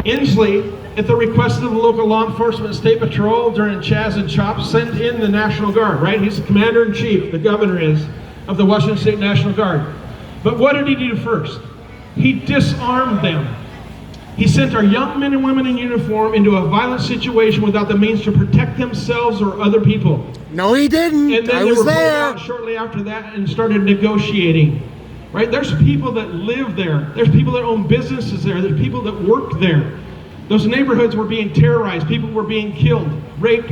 Inslee, at the request of the local law enforcement and state patrol during Chaz and Chop, sent in the National Guard, right? He's the commander-in-chief, the governor is, of the Washington State National Guard. But what did he do first? He disarmed them. He sent our young men and women in uniform into a violent situation without the means to protect themselves or other people. No, he didn't. And then I they was were pulled there. out shortly after that and started negotiating. Right? There's people that live there. There's people that own businesses there. There's people that work there. Those neighborhoods were being terrorized. People were being killed, raped,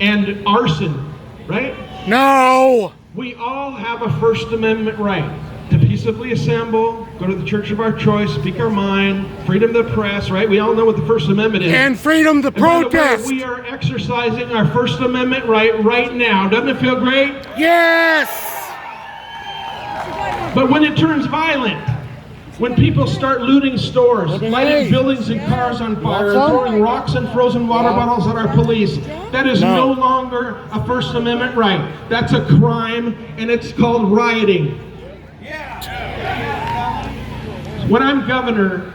and arson. Right? No. We all have a First Amendment right to peaceably assemble, go to the church of our choice, speak our mind, freedom of the press, right? We all know what the First Amendment is. And freedom to protest. We are exercising our First Amendment right now. Doesn't it feel great? Yes. But when it turns violent, when people start looting stores, lighting buildings and cars on fire, and throwing rocks and frozen water bottles at our police, that is no longer a First Amendment right. That's a crime, and it's called rioting. When I'm governor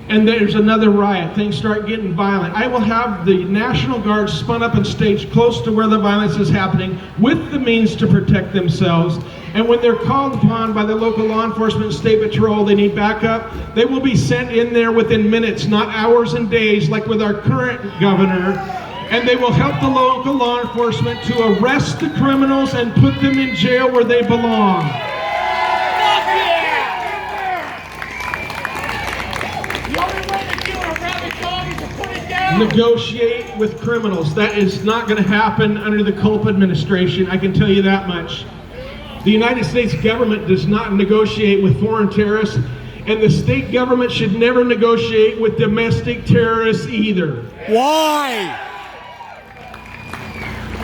and there's another riot, things start getting violent, I will have the National Guard spun up and staged close to where the violence is happening with the means to protect themselves. And when they're called upon by the local law enforcement and state patrol, they need backup, they will be sent in there within minutes, not hours and days like with our current governor. And they will help the local law enforcement to arrest the criminals and put them in jail where they belong. Negotiate with criminals. That is not going to happen under the Culp administration. I can tell you that much. The United States government does not negotiate with foreign terrorists, and the state government should never negotiate with domestic terrorists either. Why?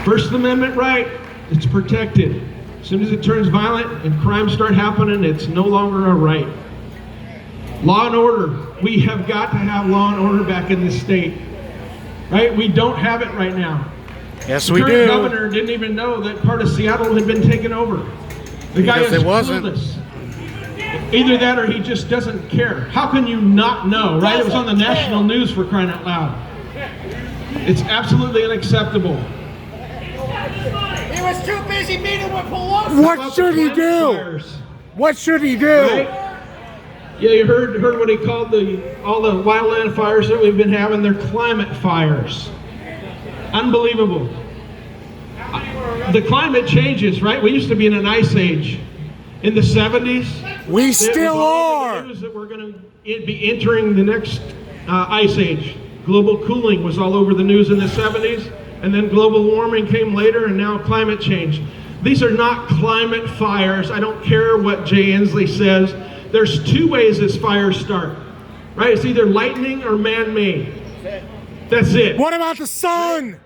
First Amendment right, it's protected. As soon as it turns violent and crimes start happening, it's no longer a right. Law and order. We have got to have law and order back in this state. Right? We don't have it right now. Yes, we do. The current governor didn't even know that part of Seattle had been taken over. The guy is clueless. Either that or he just doesn't care. How can you not know, right? It was on the national news, for crying out loud. It's absolutely unacceptable. He was too busy meeting with Pelosi. What should he do? What should he do? Right? Yeah, you heard what he called all the wildland fires that we've been having. They're climate fires. Unbelievable. The climate changes, right? We used to be in an ice age. In the 70s, we still are. News that we're going to be entering the next ice age. Global cooling was all over the news in the 70s, and then global warming came later, and now climate change. These are not climate fires. I don't care what Jay Inslee says. There's two ways this fires start, right? It's either lightning or man-made. That's it. What about the sun?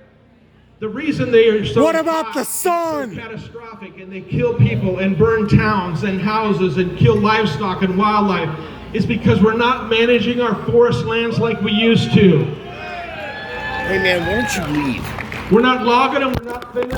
The reason they are so What about the sun? So catastrophic and they kill people and burn towns and houses and kill livestock and wildlife is because we're not managing our forest lands like we used to. Hey man, why don't you leave? We're not logging them, we're not thinning